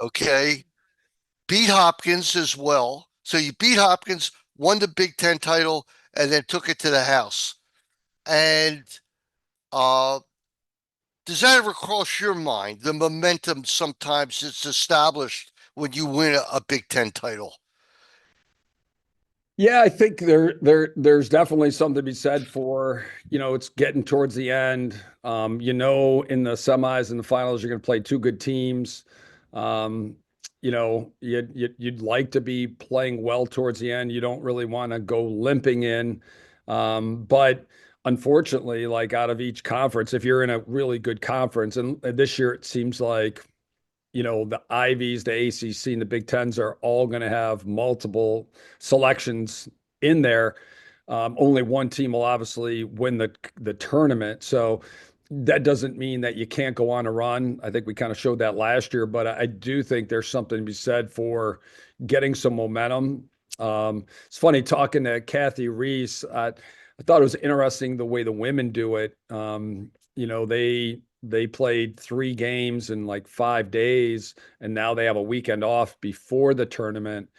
Okay. Beat Hopkins as well. So you beat Hopkins, won the Big Ten title, and then took it to the house. And uh, does that ever cross your mind? The momentum sometimes it's established when you win a Big Ten title. Yeah, I think there's definitely something to be said for, it's getting towards the end. In the semis and the finals, you're going to play two good teams. Um, you'd like to be playing well towards the end. You don't really want to go limping in. But unfortunately, like out of each conference, if you're in a really good conference, and this year it seems like the Ivies, the ACC, and the Big Tens are all going to have multiple selections in there. Only one team will obviously win the tournament. So that doesn't mean that you can't go on a run. I think we kind of showed that last year, but I do think there's something to be said for getting some momentum. It's funny talking to Kathy Reese. I thought it was interesting the way the women do it. They played 3 games in like 5 days, and now they have a weekend off before the tournament,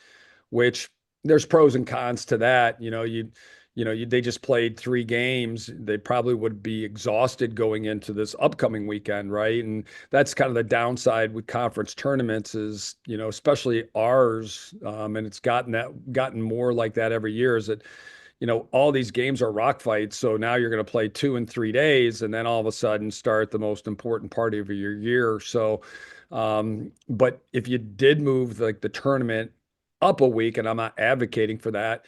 which there's pros and cons to that. They just played 3 games. They probably would be exhausted going into this upcoming weekend, right? And that's kind of the downside with conference tournaments is, especially ours, and it's gotten more like that every year. Is that all these games are rock fights. So now you're going to play 2 in 3 days, and then all of a sudden start the most important part of your year. So, but if you did move like the tournament up a week, and I'm not advocating for that,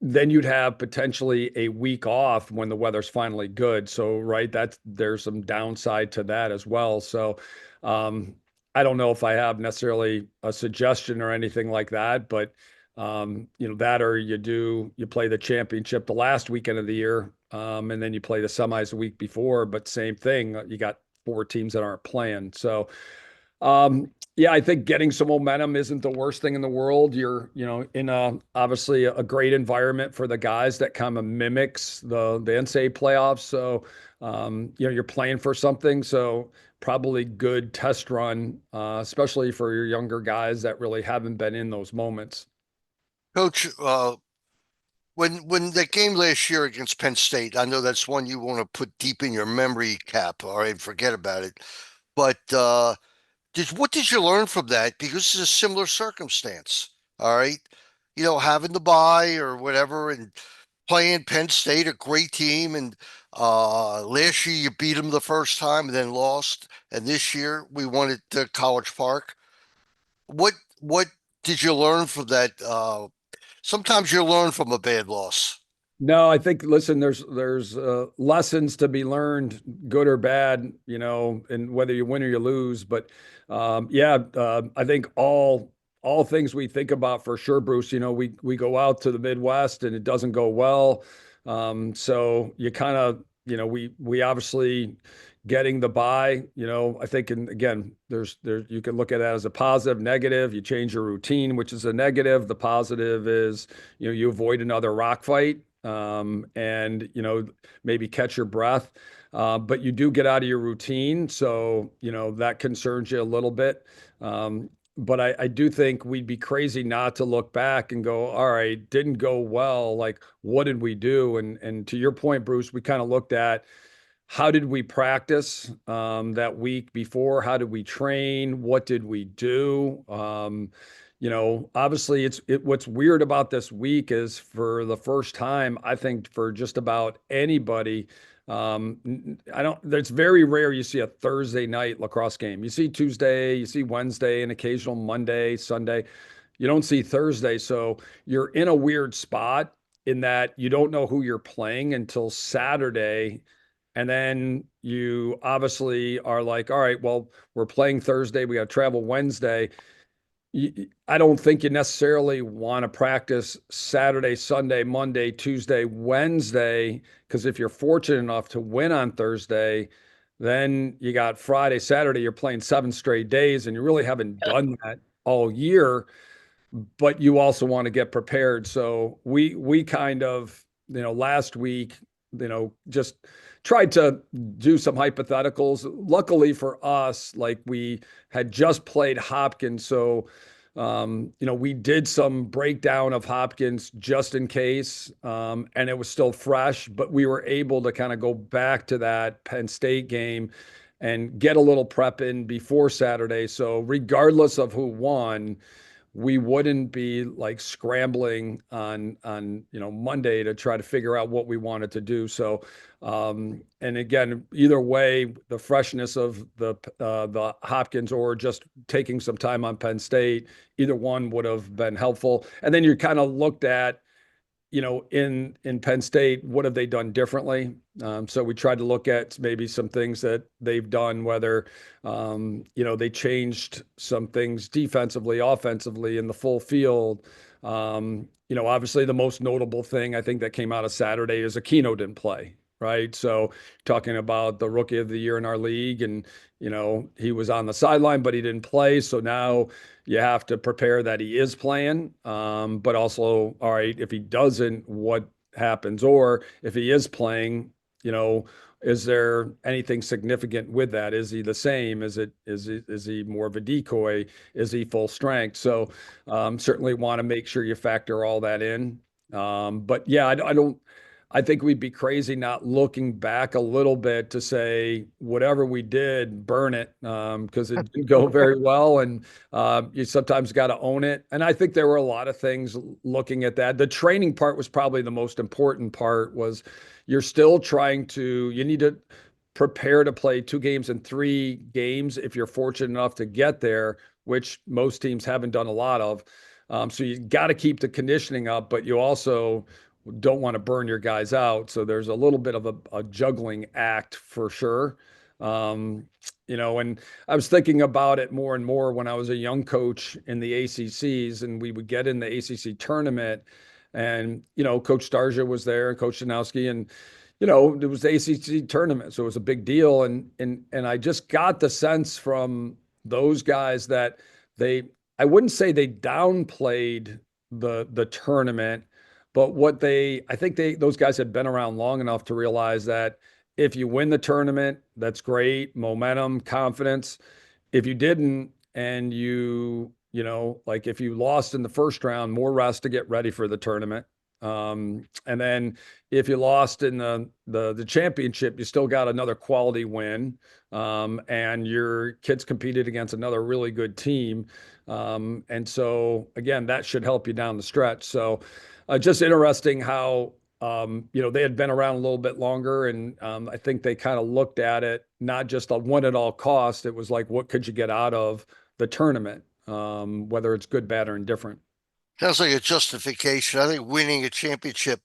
then you'd have potentially a week off when the weather's finally good. So, right, there's some downside to that as well. So, I don't know if I have necessarily a suggestion or anything like that, but that or you play the championship the last weekend of the year, and then you play the semis the week before, but same thing, you got 4 teams that aren't playing. So, yeah, I think getting some momentum isn't the worst thing in the world. You're, in obviously a great environment for the guys that kind of mimics the NCAA playoffs. So, you're playing for something. So probably good test run, especially for your younger guys that really haven't been in those moments. Coach, when that game last year against Penn State, I know that's one you want to put deep in your memory cap, all right, forget about it. But what did you learn from that? Because it's a similar circumstance, all right? Having the bye or whatever and playing Penn State, a great team, and last year you beat them the first time and then lost, and this year we won at College Park. What did you learn from that? Sometimes you learn from a bad loss. No, I think listen, there's lessons to be learned, good or bad, and whether you win or you lose. But yeah, I think all things we think about for sure, Bruce. We go out to the Midwest and it doesn't go well. So you kind of, we obviously getting the buy. I think, and again, there's you can look at that as a positive, negative. You change your routine, which is a negative. The positive is you avoid another rock fight, and maybe catch your breath. But you do get out of your routine, so that concerns you a little bit. But I do think we'd be crazy not to look back and go, all right, didn't go well. Like, what did we do? And to your point, Bruce, we kind of looked at how did we practice that week before? How did we train? What did we do? Obviously, what's weird about this week is for the first time, I think for just about anybody, I don't, it's very rare you see a Thursday night lacrosse game. You see Tuesday, you see Wednesday, and occasional Monday, Sunday. You don't see Thursday. So you're in a weird spot in that you don't know who you're playing until Saturday. And then you obviously are like, all right, well, we're playing Thursday. We got to travel Wednesday. I don't think you necessarily want to practice Saturday, Sunday, Monday, Tuesday, Wednesday, because if you're fortunate enough to win on Thursday, then you got Friday, Saturday, you're playing 7 straight days, and you really haven't done that all year, but you also want to get prepared. So we kind of, last week, just tried to do some hypotheticals. Luckily for us, like we had just played Hopkins, so we did some breakdown of Hopkins just in case, and it was still fresh, but we were able to kind of go back to that Penn State game and get a little prep in before Saturday. So regardless of who won, we wouldn't be like scrambling on Monday to try to figure out what we wanted to do. So and again, either way, the freshness of the Hopkins or just taking some time on Penn State, either one would have been helpful. And then you kind of looked at, in Penn State, what have they done differently? So we tried to look at maybe some things that they've done, whether they changed some things defensively, offensively in the full field. Obviously the most notable thing I think that came out of Saturday is Aquino didn't play, right? So talking about the rookie of the year in our league, and he was on the sideline, but he didn't play. So now you have to prepare that he is playing. But also, all right, if he doesn't, what happens? Or if he is playing, you know, is there anything significant with that? Is he the same? Is he more of a decoy? Is he full strength? So certainly want to make sure you factor all that in. But yeah, I don't. I think we'd be crazy not looking back a little bit to say whatever we did, burn it, because it didn't go very well, and you sometimes got to own it. And I think there were a lot of things looking at that. The training part was probably the most important part. Was you're still trying to, you need to prepare to play 2 games and 3 games if you're fortunate enough to get there, which most teams haven't done a lot of. So you got to keep the conditioning up, but you also don't want to burn your guys out. So there's a little bit of a juggling act for sure. And I was thinking about it more and more when I was a young coach in the ACCs, and we would get in the ACC tournament, and Coach Starja was there, and Coach Janowski, and it was the ACC tournament, so it was a big deal. And I just got the sense from those guys that I wouldn't say they downplayed the tournament, but I think those guys had been around long enough to realize that if you win the tournament, that's great, momentum, confidence. If you didn't, and like if you lost in the first round, more rest to get ready for the tournament. And then if you lost in the championship, you still got another quality win. And your kids competed against another really good team. And so again, that should help you down the stretch. So just interesting how they had been around a little bit longer, and I think they kind of looked at it not just a win at all cost. It was like, what could you get out of the tournament, whether it's good, bad, or indifferent. Sounds like a justification. I think winning a championship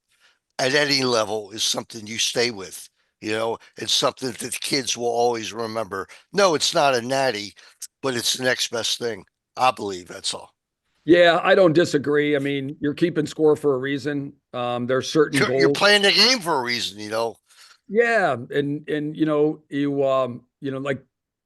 at any level is something you stay with. It's something that the kids will always remember. No, it's not a natty, but it's the next best thing. I believe that's all. Yeah, I don't disagree. I mean, you're keeping score for a reason. There's certain You're goals. playing the game for a reason. Yeah, and like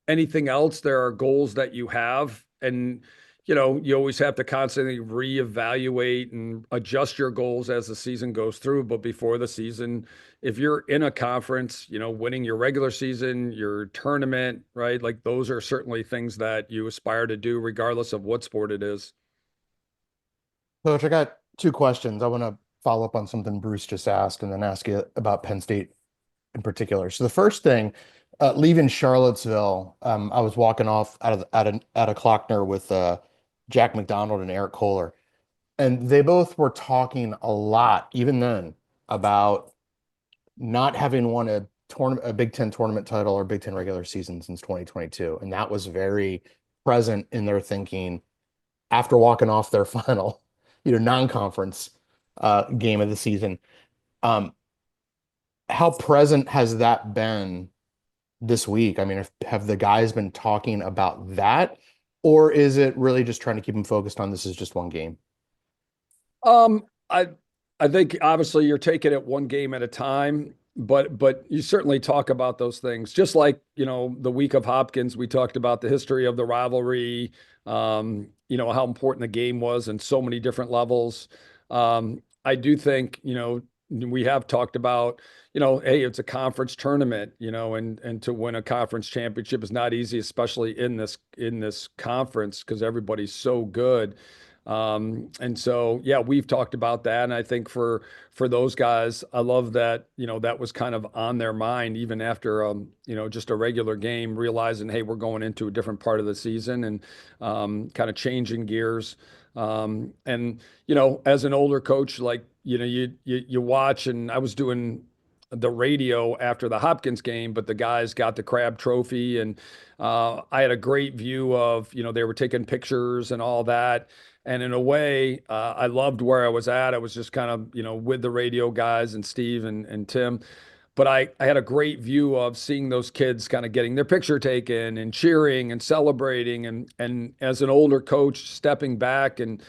anything else, there are goals that you have, and you always have to constantly reevaluate and adjust your goals as the season goes through. But before the season, if you're in a conference, winning your regular season, your tournament, right? Like those are certainly things that you aspire to do regardless of what sport it is. Coach, I got 2 questions. I want to follow up on something Bruce just asked and then ask you about Penn State in particular. So the first thing, leaving Charlottesville, I was walking off out of Klockner with Jack McDonald and Eric Kohler, and they both were talking a lot, even then, about not having won a Big Ten tournament title or Big Ten regular season since 2022, and that was very present in their thinking after walking off their final, non-conference game of the season. Um, how present has that been this week? I mean, have the guys been talking about that, or is it really just trying to keep them focused on this is just one game? Um, I I think obviously you're taking it one game at a time, but you certainly talk about those things. Just like, the week of Hopkins, we talked about the history of the rivalry, how important the game was in so many different levels. I do think, we have talked about, hey, it's a conference tournament, and to win a conference championship is not easy, especially in this conference because everybody's so good. And so, yeah, we've talked about that. And I think for those guys, I love that, that was kind of on their mind even after, just a regular game, realizing, hey, we're going into a different part of the season and kind of changing gears. And as an older coach, like, you watch, and I was doing the radio after the Hopkins game, but the guys got the Crab Trophy, and I had a great view of, they were taking pictures and all that. And in a way, I loved where I was at. I was just kind of, with the radio guys and Steve and Tim. But I had a great view of seeing those kids kind of getting their picture taken and cheering and celebrating. And as an older coach, stepping back and,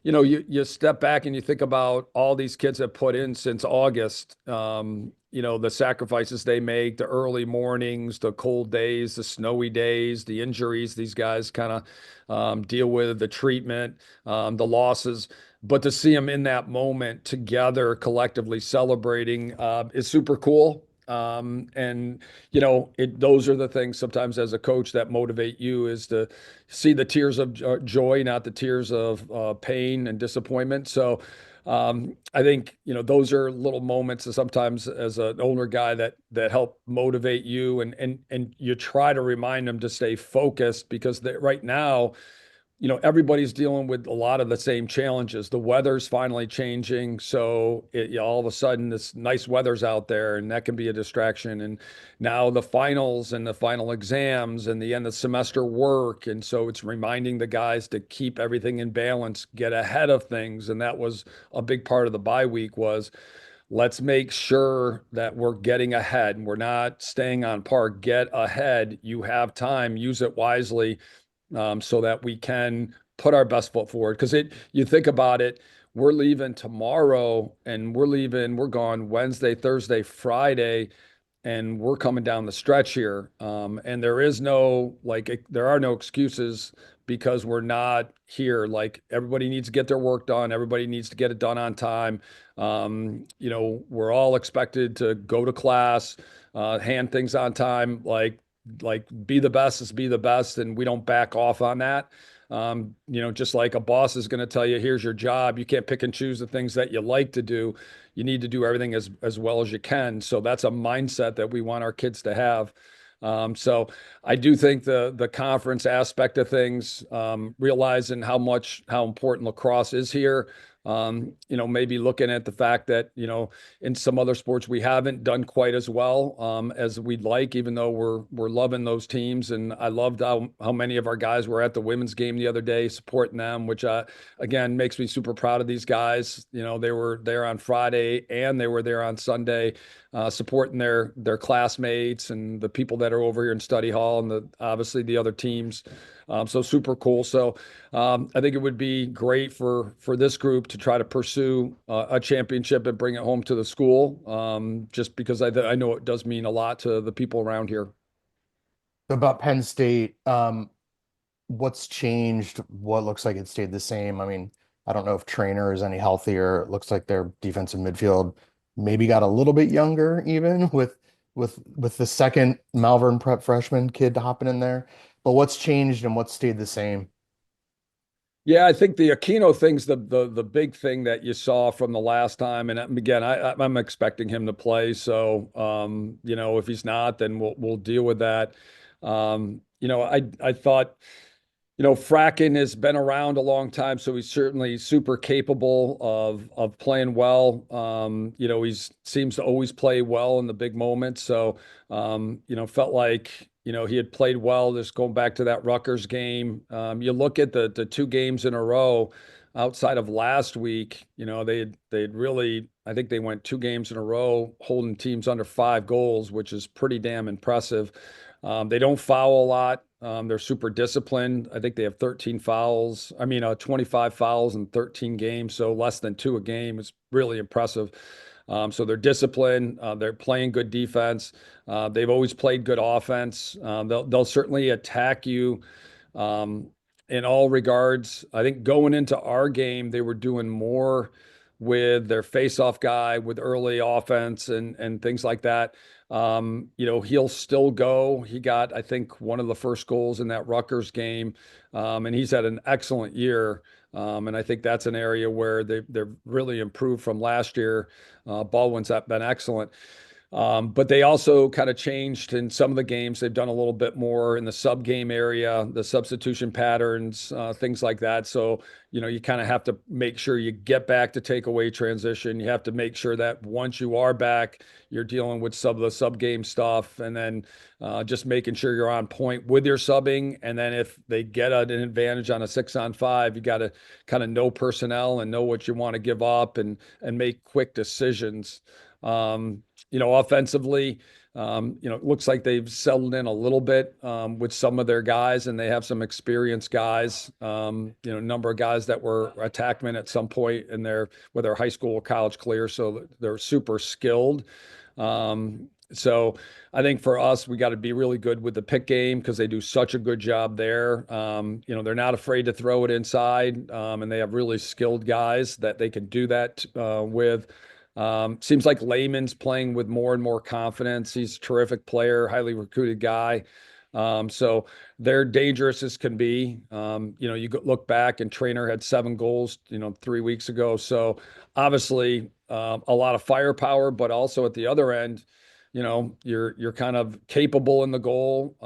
you step back and you think about all these kids have put in since August. The sacrifices they make, the early mornings, the cold days, the snowy days, the injuries these guys kind of deal with, the treatment, the losses. But to see them in that moment together, collectively celebrating, is super cool. And those are the things sometimes as a coach that motivate you, is to see the tears of joy, not the tears of pain and disappointment. So I think, those are little moments that sometimes as an older guy that help motivate you, and you try to remind them to stay focused because right now, everybody's dealing with a lot of the same challenges. The weather's finally changing, so all of a sudden this nice weather's out there, and that can be a distraction. And now the finals and the final exams and the end of semester work, and so it's reminding the guys to keep everything in balance, get ahead of things. And that was a big part of the bye week was, let's make sure that we're getting ahead and we're not staying on par. Get ahead. You have time. Use it wisely, so that we can put our best foot forward. Because you think about it, we're leaving tomorrow, and we're gone Wednesday, Thursday, Friday, and we're coming down the stretch here. And there are no excuses because we're not here. Like, everybody needs to get their work done. Everybody needs to get it done on time. We're all expected to go to class, hand things on time, like be the best is be the best, and we don't back off on that. Just like a boss is going to tell you, here's your job. You can't pick and choose the things that you like to do. You need to do everything as well as you can. So that's a mindset that we want our kids to have. So I do think the conference aspect of things, realizing how important lacrosse is here. Maybe looking at the fact that, in some other sports we haven't done quite as well as we'd like, even though we're loving those teams. And I loved how many of our guys were at the women's game the other day supporting them, which again makes me super proud of these guys. They were there on Friday and they were there on Sunday, supporting their classmates and the people that are over here in study hall, and obviously the other teams. So super cool. So I think it would be great for this group to try to pursue a championship and bring it home to the school, just because I know it does mean a lot to the people around here. About Penn State, what's changed? What looks like it stayed the same? I mean, I don't know if Trainer is any healthier. It looks like their defensive midfield maybe got a little bit younger, even with the second Malvern prep freshman kid hopping in there. But what's changed and what's stayed the same? Yeah, I think the Aquino thing's the big thing that you saw from the last time. And again, I'm expecting him to play. So if he's not, then we'll deal with that. I thought, Fracken has been around a long time, so he's certainly super capable of playing well. He seems to always play well in the big moments. So felt like, he had played well. Just going back to that Rutgers game. You look at the two games in a row outside of last week, they'd really, I think they went two games in a row holding teams under 5 goals, which is pretty damn impressive. They don't foul a lot. They're super disciplined. I think they have 13 fouls. 25 fouls in 13 games, so less than 2 a game. It's really impressive. So they're disciplined. They're playing good defense. They've always played good offense. They'll certainly attack you in all regards. I think going into our game, they were doing more with their face-off guy, with early offense and things like that. He'll still go. He got, I think, one of the first goals in that Rutgers game, and he's had an excellent year. And I think that's an area where they've really improved from last year. Baldwin's been excellent. But they also kind of changed in some of the games. They've done a little bit more in the sub game area, the substitution patterns, things like that. So, you kind of have to make sure you get back to takeaway transition. You have to make sure that once you are back, you're dealing with some of the sub game stuff, and then just making sure you're on point with your subbing. And then if they get an advantage on a 6-on-5, you got to kind of know personnel and know what you want to give up and make quick decisions. Offensively, it looks like they've settled in a little bit with some of their guys, and they have some experienced guys. A number of guys that were attackmen at some point in whether high school or college clear, so they're super skilled. So I think for us, we got to be really good with the pick game because they do such a good job there. They're not afraid to throw it inside, and they have really skilled guys that they can do that with. Seems like Layman's playing with more and more confidence. He's a terrific player, highly recruited guy. So they're dangerous as can be. You look back and Trainer had 7 goals, 3 weeks ago. So obviously a lot of firepower, but also at the other end, you're kind of capable in the goal,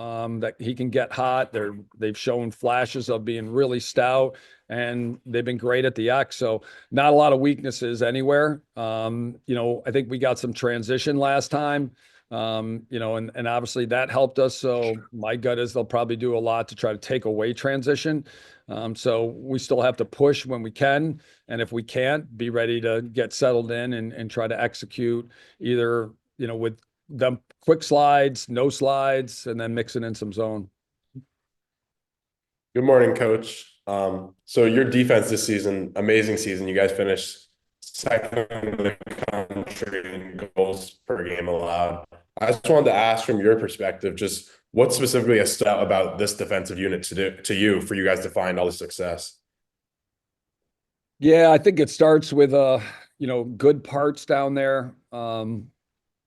that he can get hot. They've shown flashes of being really stout, and they've been great at the X. So not a lot of weaknesses anywhere. I think we got some transition last time, and obviously that helped us. So my gut is they'll probably do a lot to try to take away transition. So we still have to push when we can. And if we can't, be ready to get settled in and try to execute either, with them quick slides, no slides, and then mixing in some zone. Good morning, Coach. So your defense this season, amazing season. You guys finished second in the country in goals per game allowed. I just wanted to ask from your perspective, just what specifically has stood out about this defensive unit to you for you guys to find all the success? Yeah, I think it starts with good parts down there.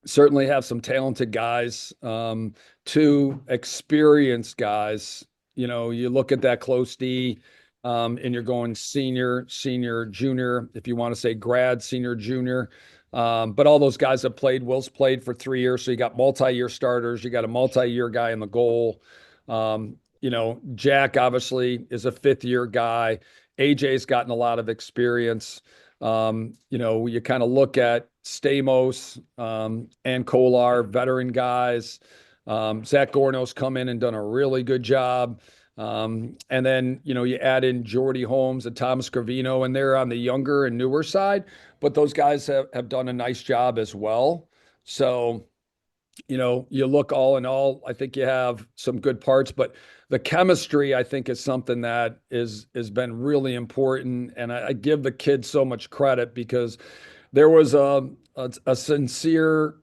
Certainly have some talented guys, 2 experienced guys. You look at that close D, and you're going senior, junior, if you want to say grad, senior, junior. But all those guys have played. Will's played for 3 years, so you got multi-year starters. You got a multi-year guy in the goal. Jack obviously is a 5th-year guy. AJ's gotten a lot of experience. You kind of look at Stamos and Kolar, veteran guys. Zach Gorno's come in and done a really good job. And then, you add in Jordy Holmes and Thomas Gravino, and they're on the younger and newer side, but those guys have done a nice job as well. So, you look all in all, I think you have some good parts, but the chemistry, I think, is something that has been really important. And I give the kids so much credit because there was a sincere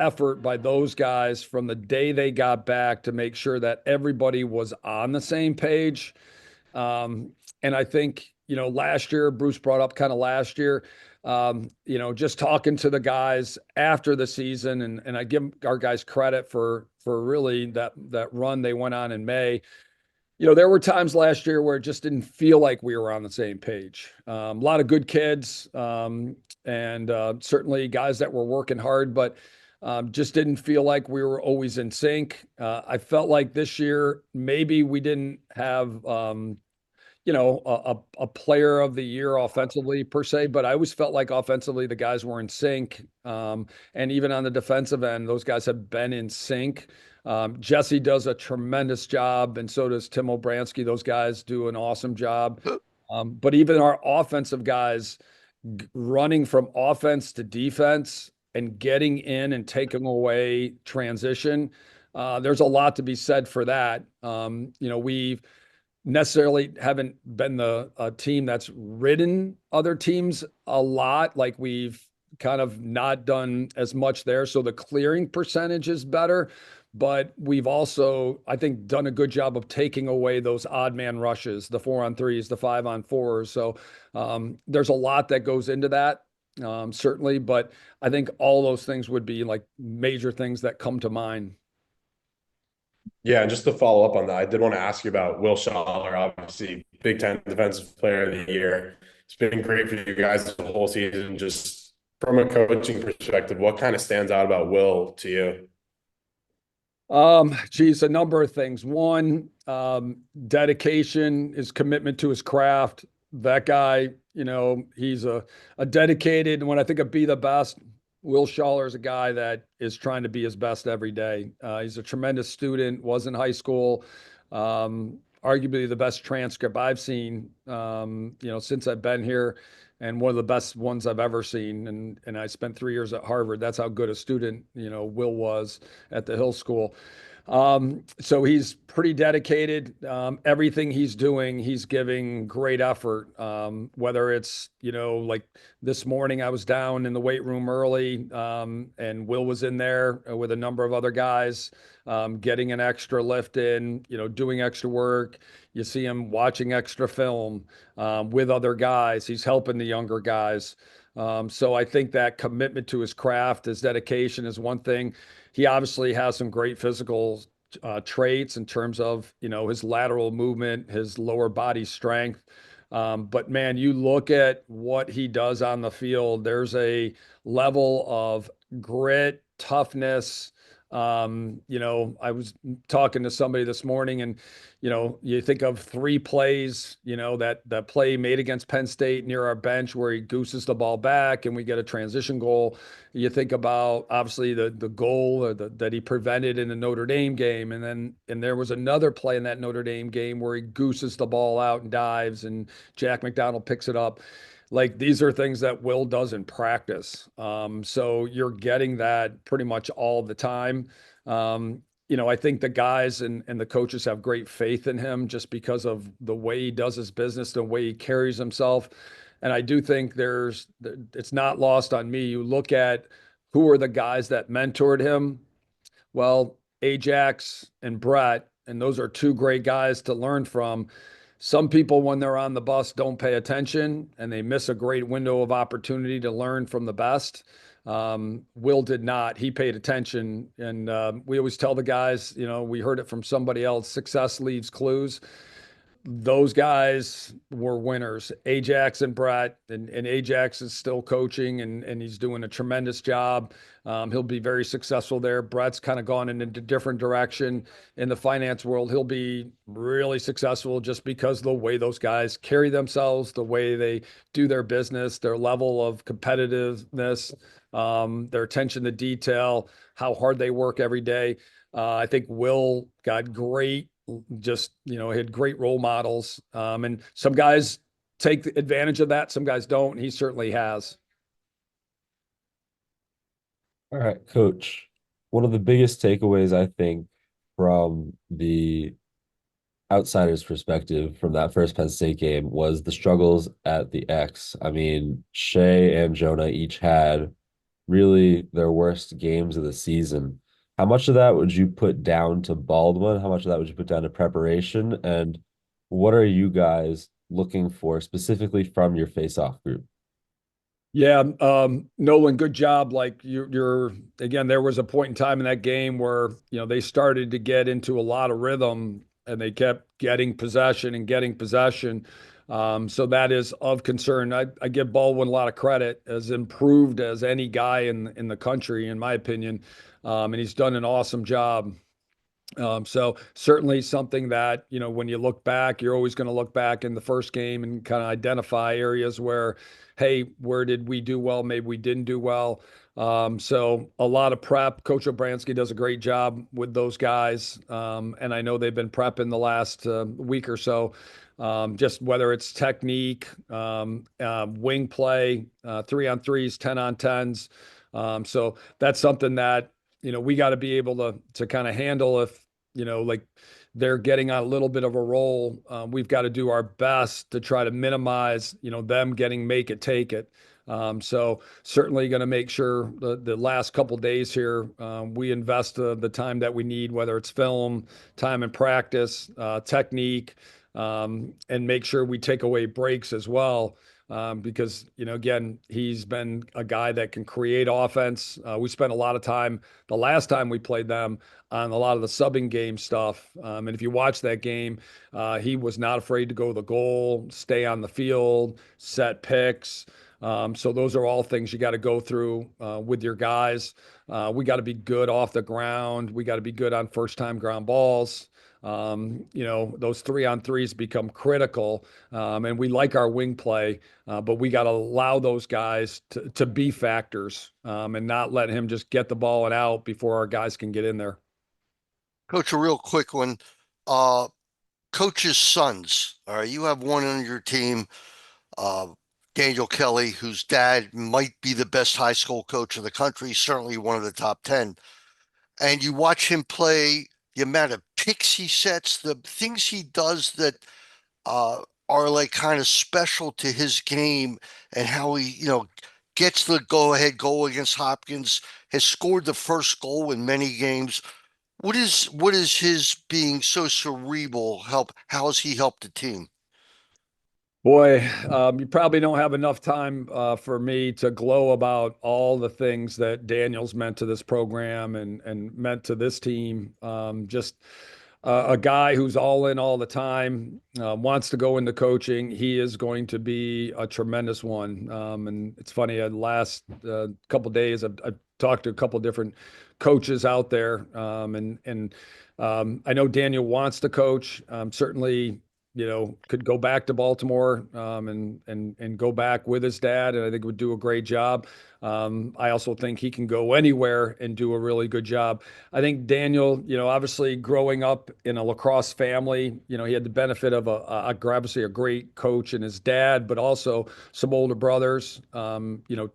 effort by those guys from the day they got back to make sure that everybody was on the same page. And I think, last year, Bruce brought up kind of last year, just talking to the guys after the season, and I give our guys credit for really that run they went on in May. There were times last year where it just didn't feel like we were on the same page. A lot of good kids, and certainly guys that were working hard, but just didn't feel like we were always in sync. I felt like this year, maybe we didn't have, a player of the year offensively per se, but I always felt like offensively the guys were in sync. And even on the defensive end, those guys have been in sync. Jesse does a tremendous job, and so does Tim Obransky. Those guys do an awesome job. But even our offensive guys running from offense to defense and getting in and taking away transition, there's a lot to be said for that. We've necessarily haven't been the team that's ridden other teams a lot. Like we've kind of not done as much there. So the clearing percentage is better, but we've also, I think, done a good job of taking away those odd man rushes, the 4-on-3s, the 5-on-4s. So there's a lot that goes into that, certainly, but I think all those things would be like major things that come to mind. Yeah, and just to follow up on that, I did want to ask you about Will Schaller, obviously Big Ten Defensive Player of the Year. It's been great for you guys the whole season. Just from a coaching perspective, what kind of stands out about Will to you? Geez, a number of things. One, dedication, his commitment to his craft. That guy, he's a dedicated, and when I think of be the best, Will Schaller is a guy that is trying to be his best every day. He's a tremendous student, was in high school, arguably the best transcript I've seen, since I've been here, and one of the best ones I've ever seen. And I spent 3 years at Harvard. That's how good a student, Will was at the Hill School. So he's pretty dedicated. Everything he's doing, he's giving great effort. Whether it's, like this morning, I was down in the weight room early, and Will was in there with a number of other guys, getting an extra lift in, doing extra work. You see him watching extra film, with other guys. He's helping the younger guys. So I think that commitment to his craft, his dedication is one thing. He obviously has some great physical traits in terms of, his lateral movement, his lower body strength. But man, you look at what he does on the field, there's a level of grit, toughness. I was talking to somebody this morning, and you think of 3 plays, that play made against Penn State near our bench where he gooses the ball back and we get a transition goal. You think about obviously the goal that he prevented in the Notre Dame game, and there was another play in that Notre Dame game where he gooses the ball out and dives, and Jack McDonald picks it up. Like, these are things that Will does in practice. So you're getting that pretty much all the time. I think the guys and the coaches have great faith in him just because of the way he does his business, the way he carries himself. And I do think it's not lost on me. You look at who are the guys that mentored him. Well, Ajax and Brett, and those are 2 great guys to learn from. Some people, when they're on the bus, don't pay attention and they miss a great window of opportunity to learn from the best. Will did not. He paid attention. And we always tell the guys, we heard it from somebody else, success leaves clues. Those guys were winners. Ajax and Brett, and Ajax is still coaching, and he's doing a tremendous job. He'll be very successful there. Brett's kind of gone in a different direction in the finance world. He'll be really successful just because the way those guys carry themselves, the way they do their business, their level of competitiveness, their attention to detail, how hard they work every day. I think Will got great, just, had great role models. And some guys take advantage of that. Some guys don't. He certainly has. All right, Coach. One of the biggest takeaways, I think, from the outsider's perspective from that first Penn State game was the struggles at the X. I mean, Shea and Jonah each had really their worst games of the season. How much of that would you put down to Baldwin? How much of that would you put down to preparation? And what are you guys looking for specifically from your face-off group? Yeah, Nolan, good job. Like, you're again, there was a point in time in that game where, they started to get into a lot of rhythm and they kept getting possession and getting possession. So that is of concern. I give Baldwin a lot of credit, as improved as any guy in the country, in my opinion. And he's done an awesome job. So certainly something that, when you look back, you're always going to look back in the first game and kind of identify areas where, hey, where did we do well? Maybe we didn't do well. So a lot of prep. Coach Obransky does a great job with those guys. And I know they've been prepping the last week or so. Just whether it's technique, wing play, 3-on-3s, 10-on-10s. So that's something that, we got to be able to kind of handle if, like they're getting on a little bit of a roll. We've got to do our best to try to minimize, them getting make it, take it. So certainly going to make sure the last couple days here we invest the time that we need, whether it's film, time in practice, technique, and make sure we take away breaks as well. Because, again, he's been a guy that can create offense. We spent a lot of time the last time we played them on a lot of the subbing game stuff. And if you watch that game, he was not afraid to go to the goal, stay on the field, set picks. So those are all things you got to go through with your guys. We got to be good off the ground. We got to be good on first time ground balls. Those 3-on-3s become critical. And we like our wing play, but we got to allow those guys to be factors and not let him just get the ball and out before our guys can get in there. Coach, a real quick one. Uh, Coach's sons. All right, you have one on your team, uh, Daniel Kelly, whose dad might be the best high school coach in the country, certainly one of the top 10. And you watch him play, the amount of picks he sets, the things he does that are like kind of special to his game, and how he, gets the go-ahead goal against Hopkins, has scored the first goal in many games. What is his being so cerebral help? How has he helped the team? Boy, you probably don't have enough time for me to glow about all the things that Daniel's meant to this program and meant to this team. Just a guy who's all in all the time, wants to go into coaching. He is going to be a tremendous one. And it's funny, the last couple days, I've talked to a couple different coaches out there, and I know Daniel wants to coach. Certainly, could go back to Baltimore and go back with his dad, and I think would do a great job. I also think he can go anywhere and do a really good job. I think Daniel, obviously growing up in a lacrosse family, he had the benefit of obviously a great coach in his dad, but also some older brothers,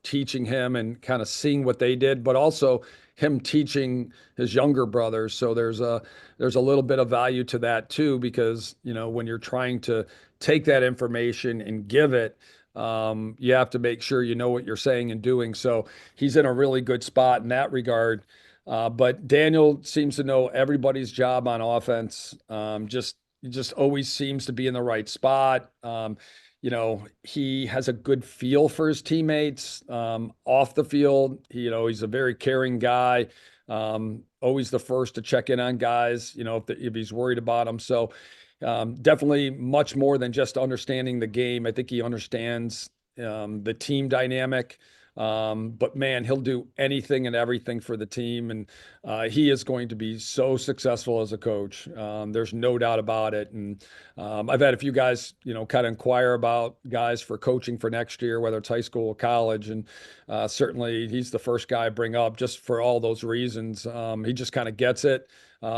teaching him and kind of seeing what they did, but also him teaching his younger brothers. So there's a little bit of value to that too, because, when you're trying to take that information and give it, you have to make sure you know what you're saying and doing. So he's in a really good spot in that regard. But Daniel seems to know everybody's job on offense. Just always seems to be in the right spot. He has a good feel for his teammates off the field. He's a very caring guy. Always the first to check in on guys, if he's worried about them. So definitely much more than just understanding the game. I think he understands the team dynamic. But man, he'll do anything and everything for the team. And he is going to be so successful as a coach. There's no doubt about it. And I've had a few guys, kind of inquire about guys for coaching for next year, whether it's high school or college. And certainly he's the first guy I bring up just for all those reasons. He just kind of gets it.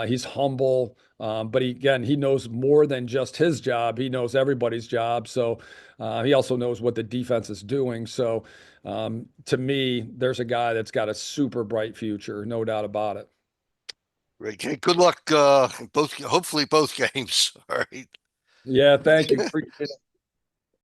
He's humble, but he knows more than just his job. He knows everybody's job. So he also knows what the defense is doing. So to me, there's a guy that's got a super bright future, no doubt about it. Great. Okay, good luck, hopefully both games. All right. Yeah, thank you. Appreciate it.